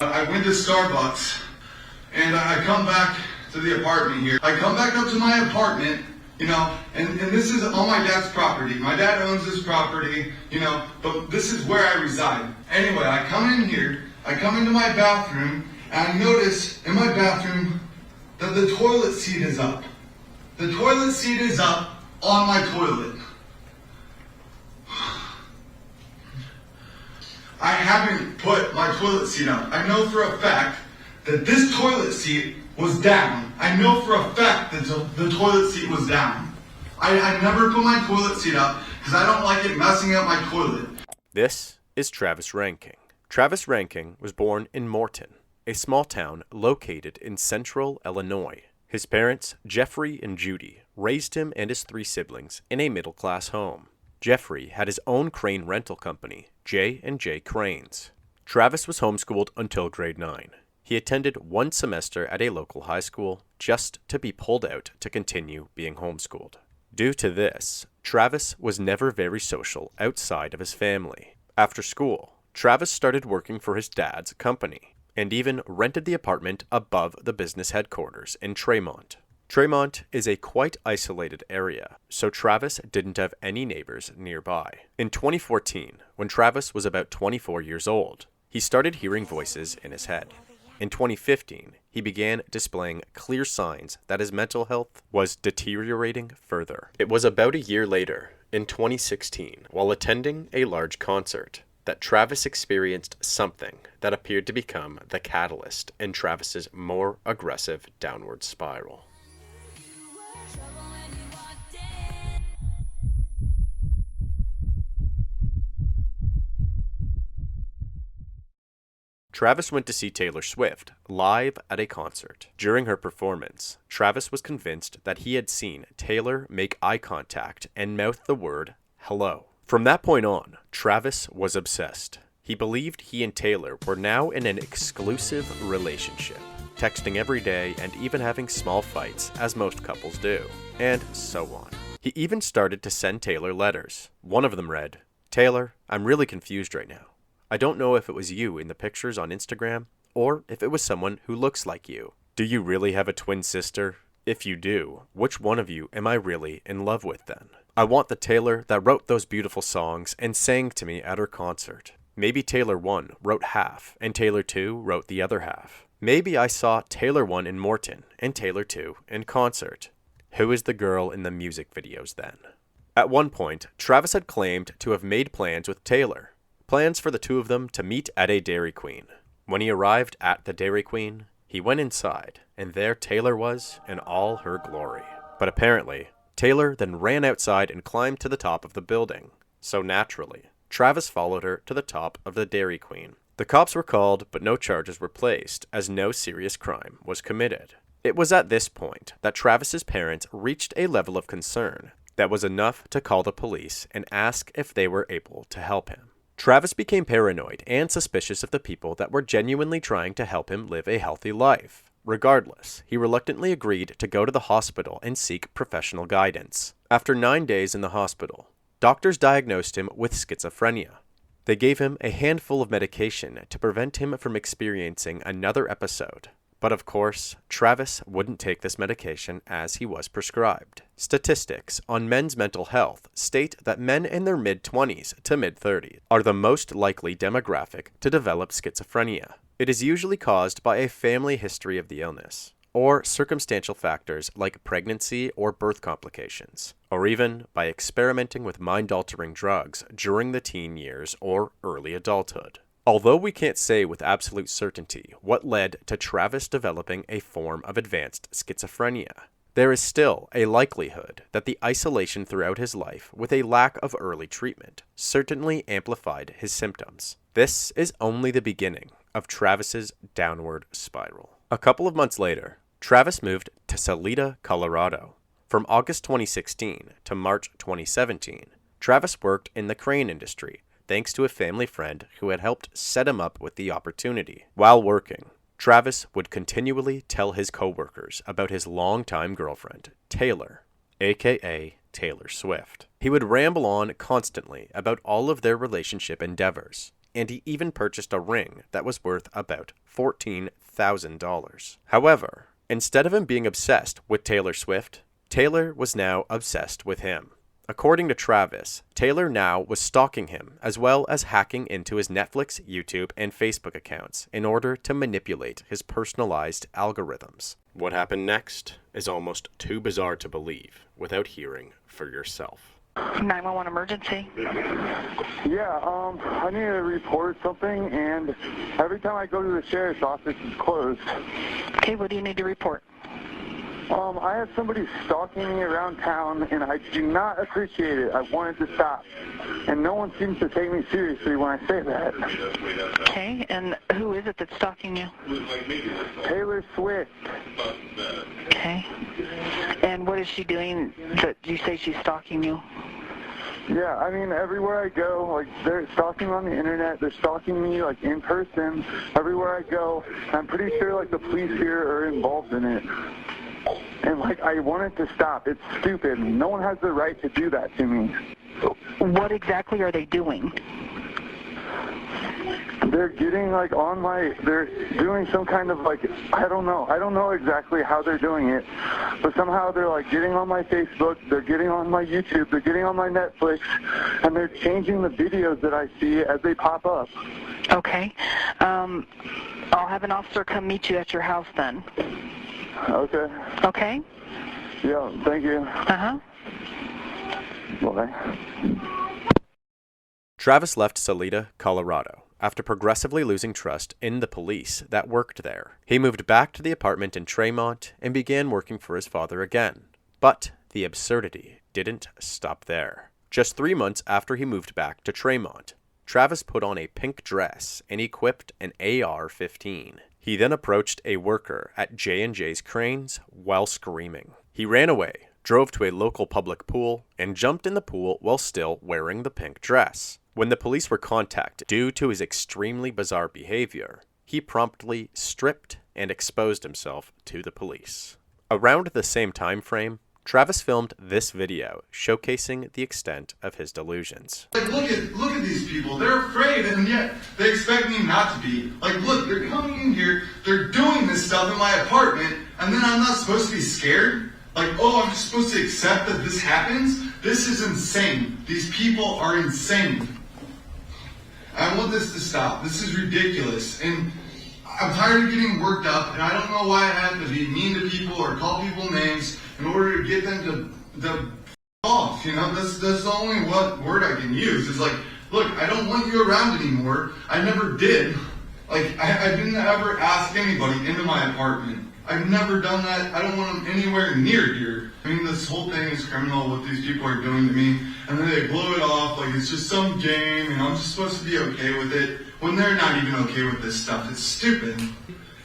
I went to Starbucks, and I come back to the apartment here. I come back up to my apartment, and this is on my dad's property. My dad owns this property, but this is where I reside. Anyway, I come in here, I come into my bathroom, and I notice in my bathroom that the toilet seat is up. The toilet seat is up on my toilet. I haven't put my toilet seat up. I know for a fact that this toilet seat was down. I know for a fact that the toilet seat was down. I never put my toilet seat up because I don't like it messing up my toilet. This is Travis Reinking. Travis Reinking was born in Morton, a small town located in central Illinois. His parents, Jeffrey and Judy, raised him and his 3 siblings in a middle-class home. Jeffrey had his own crane rental company, J&J Cranes. Travis was homeschooled until grade 9. He attended 1 semester at a local high school just to be pulled out to continue being homeschooled. Due to this, Travis was never very social outside of his family. After school, Travis started working for his dad's company and even rented the apartment above the business headquarters in Tremont. Tremont is a quite isolated area, so Travis didn't have any neighbors nearby. In 2014, when Travis was about 24 years old, he started hearing voices in his head. In 2015, he began displaying clear signs that his mental health was deteriorating further. It was about a year later, in 2016, while attending a large concert, that Travis experienced something that appeared to become the catalyst in Travis's more aggressive downward spiral. Travis went to see Taylor Swift live at a concert. During her performance, Travis was convinced that he had seen Taylor make eye contact and mouth the word hello. From that point on, Travis was obsessed. He believed he and Taylor were now in an exclusive relationship, texting every day and even having small fights, as most couples do, and so on. He even started to send Taylor letters. One of them read, "Taylor, I'm really confused right now. I don't know if it was you in the pictures on Instagram, or if it was someone who looks like you. Do you really have a twin sister? If you do, which one of you am I really in love with then? I want the Taylor that wrote those beautiful songs and sang to me at her concert. Maybe Taylor 1 wrote half, and Taylor 2 wrote the other half. Maybe I saw Taylor 1 in Morton, and Taylor 2 in concert. Who is the girl in the music videos then?" At one point, Travis had claimed to have made plans with Taylor. Plans for the two of them to meet at a Dairy Queen. When he arrived at the Dairy Queen, he went inside, and there Taylor was in all her glory. But apparently, Taylor then ran outside and climbed to the top of the building. So naturally, Travis followed her to the top of the Dairy Queen. The cops were called, but no charges were placed, as no serious crime was committed. It was at this point that Travis's parents reached a level of concern that was enough to call the police and ask if they were able to help him. Travis became paranoid and suspicious of the people that were genuinely trying to help him live a healthy life. Regardless, he reluctantly agreed to go to the hospital and seek professional guidance. After 9 days in the hospital, doctors diagnosed him with schizophrenia. They gave him a handful of medication to prevent him from experiencing another episode. But of course, Travis wouldn't take this medication as he was prescribed. Statistics on men's mental health state that men in their mid-20s to mid-30s are the most likely demographic to develop schizophrenia. It is usually caused by a family history of the illness, or circumstantial factors like pregnancy or birth complications, or even by experimenting with mind-altering drugs during the teen years or early adulthood. Although we can't say with absolute certainty what led to Travis developing a form of advanced schizophrenia, there is still a likelihood that the isolation throughout his life with a lack of early treatment certainly amplified his symptoms. This is only the beginning of Travis's downward spiral. A couple of months later, Travis moved to Salida, Colorado. From August 2016 to March 2017, Travis worked in the crane industry, thanks to a family friend who had helped set him up with the opportunity. While working, Travis would continually tell his coworkers about his longtime girlfriend, Taylor, aka Taylor Swift. He would ramble on constantly about all of their relationship endeavors, and he even purchased a ring that was worth about $14,000. However, instead of him being obsessed with Taylor Swift, Taylor was now obsessed with him. According to Travis, Taylor now was stalking him as well as hacking into his Netflix, YouTube, and Facebook accounts in order to manipulate his personalized algorithms. What happened next is almost too bizarre to believe without hearing for yourself. 911 emergency. Yeah, I need to report something, and every time I go to the sheriff's office, it's closed. Okay, what do you need to report? I have somebody stalking me around town, and I do not appreciate it. I wanted to stop, and no one seems to take me seriously when I say that. Okay, and who is it that's stalking you? Taylor Swift. Okay. And what is she doing that you say she's stalking you? Yeah, I mean, everywhere I go, like, they're stalking on the internet, they're stalking me, like, in person, everywhere I go. I'm pretty sure, like, the police here are involved in it. And, like, I want it to stop. It's stupid. No one has the right to do that to me. What exactly are they doing? They're getting, like, they're doing some kind of, like, I don't know exactly how they're doing it, but somehow they're, like, getting on my Facebook, they're getting on my YouTube, they're getting on my Netflix, and they're changing the videos that I see as they pop up. Okay. I'll have an officer come meet you at your house then. Okay. Okay? Yeah, thank you. Uh-huh. Bye. Travis left Salida, Colorado, after progressively losing trust in the police that worked there. He moved back to the apartment in Tremont and began working for his father again. But the absurdity didn't stop there. Just 3 months after he moved back to Tremont, Travis put on a pink dress and equipped an AR-15. He then approached a worker at J&J's Cranes while screaming. He ran away, drove to a local public pool, and jumped in the pool while still wearing the pink dress. When the police were contacted due to his extremely bizarre behavior, he promptly stripped and exposed himself to the police. Around the same time frame, Travis filmed this video showcasing the extent of his delusions. Like, look at these people. They're afraid, and yet they expect me not to be. Like, look, they're coming in here, they're doing this stuff in my apartment, and then I'm not supposed to be scared? Like, oh, I'm just supposed to accept that this happens? This is insane. These people are insane. I want this to stop. This is ridiculous. And I'm tired of getting worked up, and I don't know why I have to be mean to people or call people names in order to get them to off. You know, that's the only word I can use. It's like, look, I don't want you around anymore. I never did. Like, I didn't ever ask anybody into my apartment. I've never done that. I don't want them anywhere near here. I mean, this whole thing is criminal, what these people are doing to me. And then they blow it off like it's just some game, and I'm just supposed to be okay with it, when they're not even okay with this stuff. It's stupid.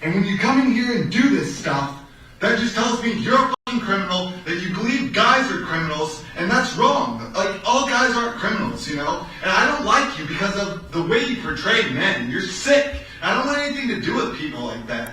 And when you come in here and do this stuff, that just tells me you're a fucking criminal, that you believe guys are criminals, and that's wrong. Like, all guys aren't criminals, you know? And I don't like you because of the way you portray men. You're sick. I don't want anything to do with people like that.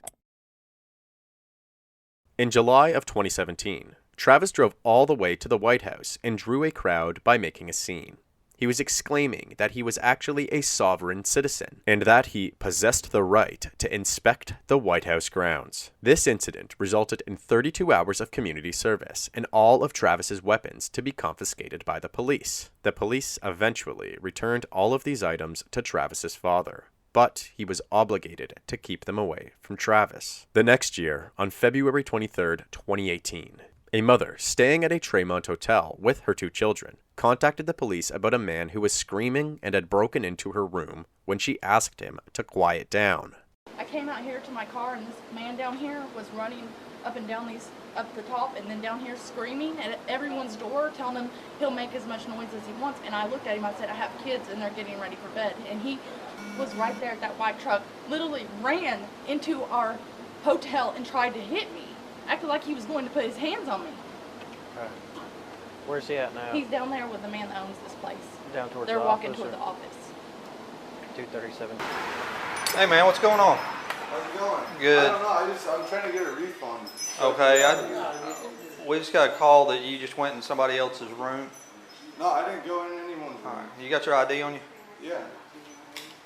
In July of 2017, Travis drove all the way to the White House and drew a crowd by making a scene. He was exclaiming that he was actually a sovereign citizen and that he possessed the right to inspect the White House grounds. This incident resulted in 32 hours of community service and all of Travis's weapons to be confiscated by the police. The police eventually returned all of these items to Travis's father, but he was obligated to keep them away from Travis. The next year, on February 23, 2018, a mother staying at a Tremont hotel with her 2 children contacted the police about a man who was screaming and had broken into her room when she asked him to quiet down. I came out here to my car, and this man down here was running up and down these, up the top and then down here screaming at everyone's door, telling them he'll make as much noise as he wants. And I looked at him, I said, I have kids and they're getting ready for bed. And he was right there at that white truck, literally ran into our hotel and tried to hit me. Acted like he was going to put his hands on me. Okay. Where's he at now? He's down there with the man that owns this place. Down towards They're the walking office, toward or? the office. 237. Hey man, what's going on? How's it going? Good. I don't know. I'm trying to get a refund. Okay, we just got a call that you just went in somebody else's room. No, I didn't go in anyone's room. All right. You got your ID on you? Yeah.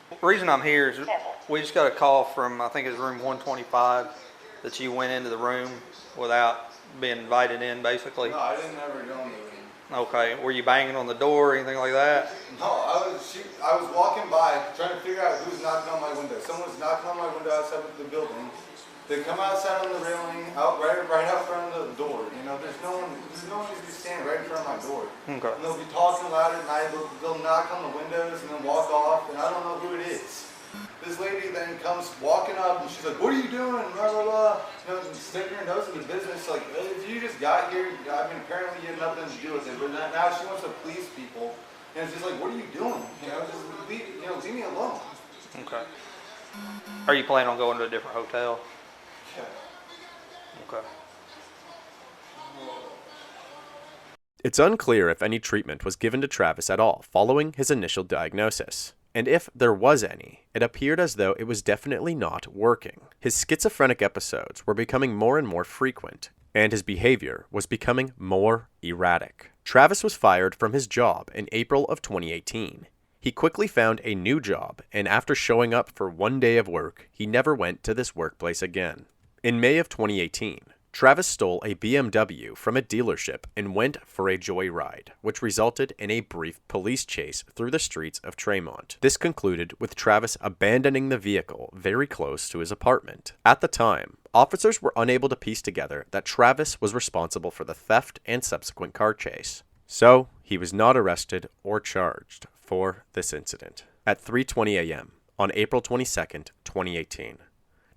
The reason I'm here is we just got a call from, I think it's room 125, that you went into the room without being invited in, basically. No, I didn't ever go in the room. Okay, were you banging on the door or anything like that? No, I was walking by trying to figure out who's knocking on my window. Someone's knocking on my window outside of the building. They come outside on the railing, right out front of the door. You know, there's no one who's be standing right in front of my door. Okay. And they'll be talking loud at night. They'll knock on the windows and then walk off, and I don't know who it is. This lady then comes walking up and she's like, "What are you doing?" Blah blah blah. You know, sticking her nose in the business. Like, if you just got here, I mean, apparently you had nothing to do with it. But now she wants to police people, and it's just like, what are you doing? You know, just leave me alone. Okay. Are you planning on going to a different hotel? Yeah. Okay. It's unclear if any treatment was given to Travis at all following his initial diagnosis. And if there was any, it appeared as though it was definitely not working. His schizophrenic episodes were becoming more and more frequent, and his behavior was becoming more erratic. Travis was fired from his job in April of 2018. He quickly found a new job, and after showing up for one day of work, he never went to this workplace again. In May of 2018, Travis stole a BMW from a dealership and went for a joyride, which resulted in a brief police chase through the streets of Tremont. This concluded with Travis abandoning the vehicle very close to his apartment. At the time, officers were unable to piece together that Travis was responsible for the theft and subsequent car chase. So, he was not arrested or charged for this incident. At 3:20 a.m. on April 22nd, 2018,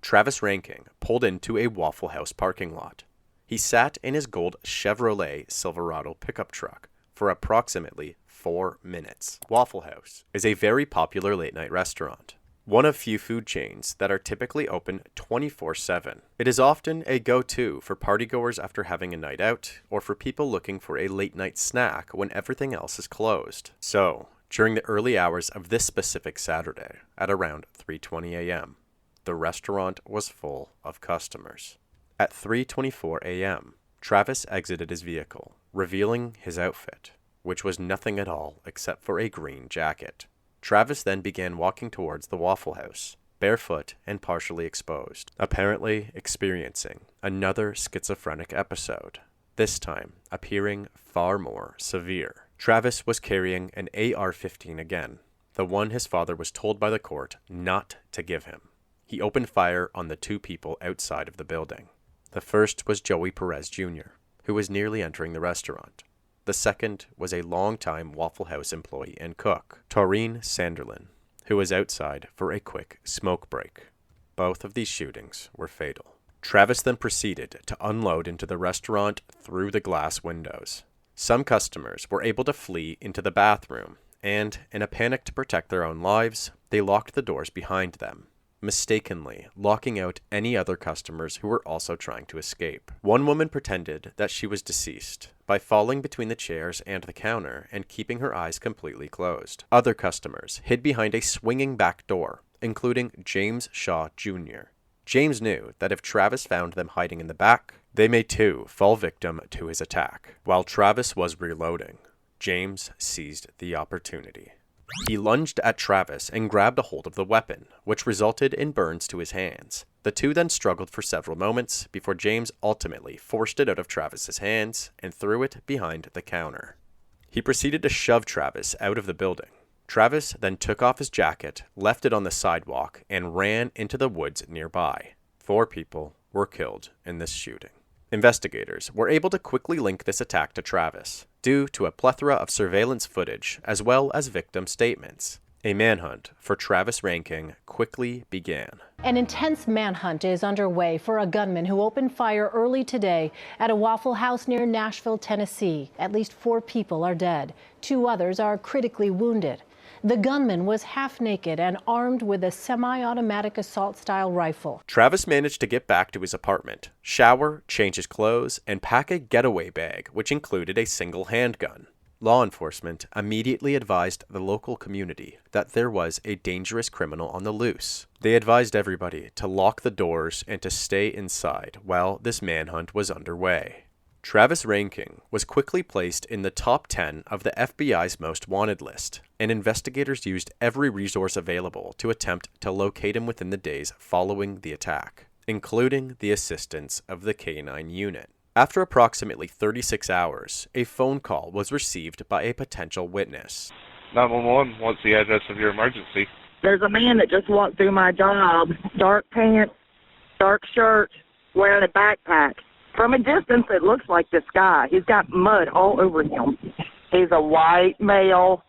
Travis Reinking pulled into a Waffle House parking lot. He sat in his gold Chevrolet Silverado pickup truck for approximately 4 minutes. Waffle House is a very popular late-night restaurant, one of few food chains that are typically open 24/7. It is often a go-to for partygoers after having a night out, or for people looking for a late-night snack when everything else is closed. So, during the early hours of this specific Saturday, at around 3:20 a.m., the restaurant was full of customers. At 3:24 a.m., Travis exited his vehicle, revealing his outfit, which was nothing at all except for a green jacket. Travis then began walking towards the Waffle House, barefoot and partially exposed, apparently experiencing another schizophrenic episode, this time appearing far more severe. Travis was carrying an AR-15 again, the one his father was told by the court not to give him. He opened fire on the two people outside of the building. The first was Joey Perez Jr., who was nearly entering the restaurant. The second was a longtime Waffle House employee and cook, Taurine Sanderlin, who was outside for a quick smoke break. Both of these shootings were fatal. Travis then proceeded to unload into the restaurant through the glass windows. Some customers were able to flee into the bathroom, and, in a panic to protect their own lives, they locked the doors behind them, mistakenly locking out any other customers who were also trying to escape. One woman pretended that she was deceased by falling between the chairs and the counter and keeping her eyes completely closed. Other customers hid behind a swinging back door, including James Shaw Jr. James knew that if Travis found them hiding in the back, they may too fall victim to his attack. While Travis was reloading, James seized the opportunity. He lunged at Travis and grabbed a hold of the weapon, which resulted in burns to his hands. The two then struggled for several moments before James ultimately forced it out of Travis's hands and threw it behind the counter. He proceeded to shove Travis out of the building. Travis then took off his jacket, left it on the sidewalk, and ran into the woods nearby. 4 people were killed in this shooting. Investigators were able to quickly link this attack to Travis, due to a plethora of surveillance footage as well as victim statements. A manhunt for Travis Reinking quickly began. An intense manhunt is underway for a gunman who opened fire early today at a Waffle House near Nashville, Tennessee. At least 4 people are dead. 2 others are critically wounded. The gunman was half naked and armed with a semi-automatic assault-style rifle. Travis managed to get back to his apartment, shower, change his clothes, and pack a getaway bag, which included a single handgun. Law enforcement immediately advised the local community that there was a dangerous criminal on the loose. They advised everybody to lock the doors and to stay inside while this manhunt was underway. Travis Reinking was quickly placed in the top 10 of the FBI's most wanted list, and investigators used every resource available to attempt to locate him within the days following the attack, including the assistance of the K-9 unit. After approximately 36 hours, a phone call was received by a potential witness. 911, what's the address of your emergency? There's a man that just walked through my job, dark pants, dark shirt, wearing a backpack. From a distance, it looks like this guy. He's got mud all over him. He's a white male.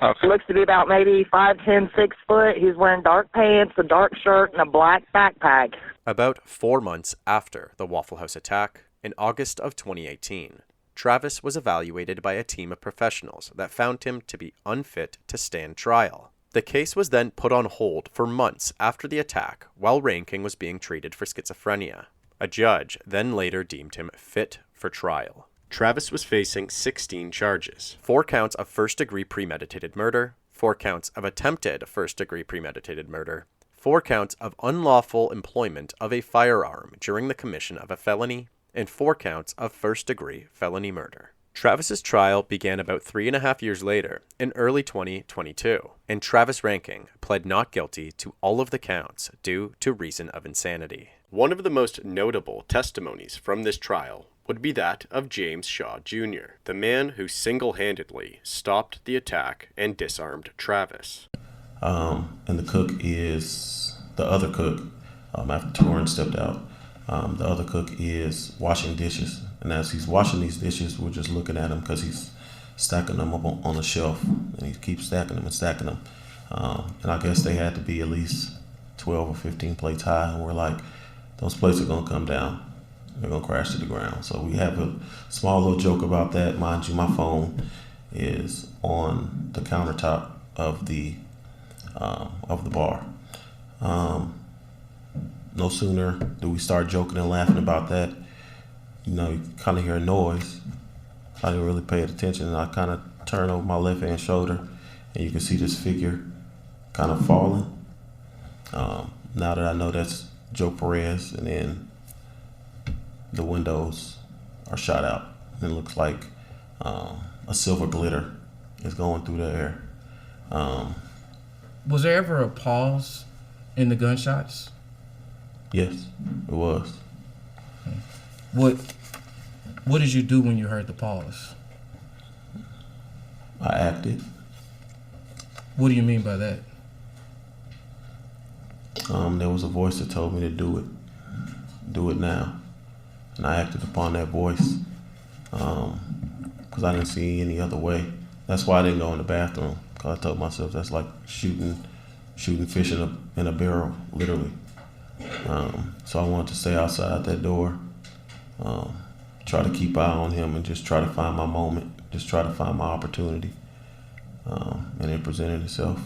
Okay. Looks to be about maybe 5'10", 6 foot. He's wearing dark pants, a dark shirt, and a black backpack. About 4 months after the Waffle House attack, in August of 2018, Travis was evaluated by a team of professionals that found him to be unfit to stand trial. The case was then put on hold for months after the attack while Reinking was being treated for schizophrenia. A judge then later deemed him fit for trial. Travis was facing 16 charges, 4 counts of first-degree premeditated murder, 4 counts of attempted first-degree premeditated murder, 4 counts of unlawful employment of a firearm during the commission of a felony, and 4 counts of first-degree felony murder. Travis's trial began about 3.5 years later, in early 2022, and Travis Reinking pled not guilty to all of the counts due to reason of insanity. One of the most notable testimonies from this trial would be that of James Shaw Jr., the man who single-handedly stopped the attack and disarmed Travis. And the cook is the other cook. After Torrin stepped out, the other cook is washing dishes. And as he's washing these dishes, we're just looking at him because he's stacking them up on a shelf, and he keeps stacking them and stacking them. And I guess they had to be at least 12 or 15 plates high, and we're like, those plates are going to come down. They're going to crash to the ground. So we have a small little joke about that. Mind you, my phone is on the countertop of the bar. No sooner do we start joking and laughing about that, you kind of hear a noise. I didn't really pay attention, and I kind of turn over my left-hand shoulder, and you can see this figure kind of falling. Now that I know that's Joe Perez, and then the windows are shot out, and it looks like a silver glitter is going through the air. Was there ever a pause in the gunshots? Yes, it was. What did you do when you heard the pause? I acted. What do you mean by that? There was a voice that told me to do it. Do it now. And I acted upon that voice because I didn't see any other way. That's why I didn't go in the bathroom, because I told myself that's like shooting fish in a barrel, literally. So I wanted to stay outside that door, try to keep eye on him, and just try to find my moment, just try to find my opportunity. And it presented itself.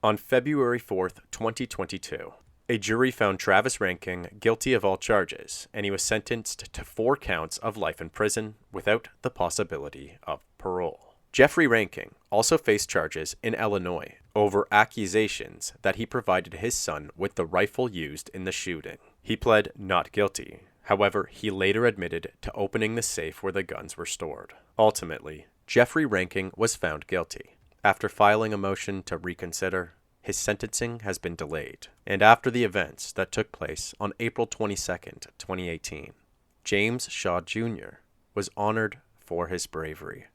On February 4th, 2022, a jury found Travis Reinking guilty of all charges, and he was sentenced to 4 counts of life in prison without the possibility of parole. Jeffrey Reinking also faced charges in Illinois over accusations that he provided his son with the rifle used in the shooting. He pled not guilty. However, he later admitted to opening the safe where the guns were stored. Ultimately, Jeffrey Reinking was found guilty. After filing a motion to reconsider, his sentencing has been delayed. And after the events that took place on April 22nd, 2018, James Shaw Jr. was honored for his bravery.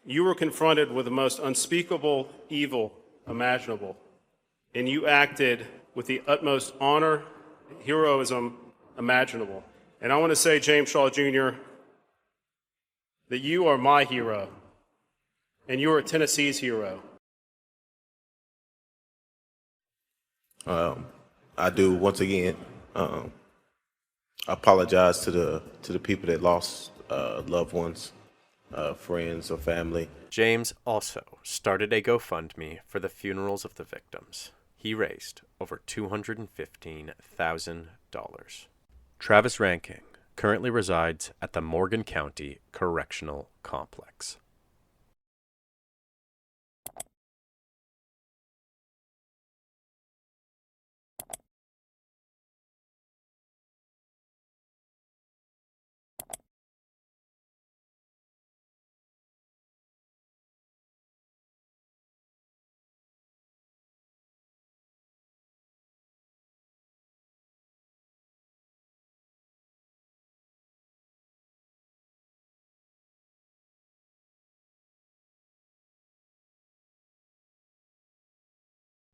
You were confronted with the most unspeakable evil imaginable, and you acted with the utmost honor and heroism imaginable. And I want to say, James Shaw Jr., that you are my hero, and you are Tennessee's hero. I do, once again, apologize to the people that lost loved ones, friends or family. James also started a GoFundMe for the funerals of the victims. He raised over $215,000. Travis Reinking currently resides at the Morgan County Correctional Complex.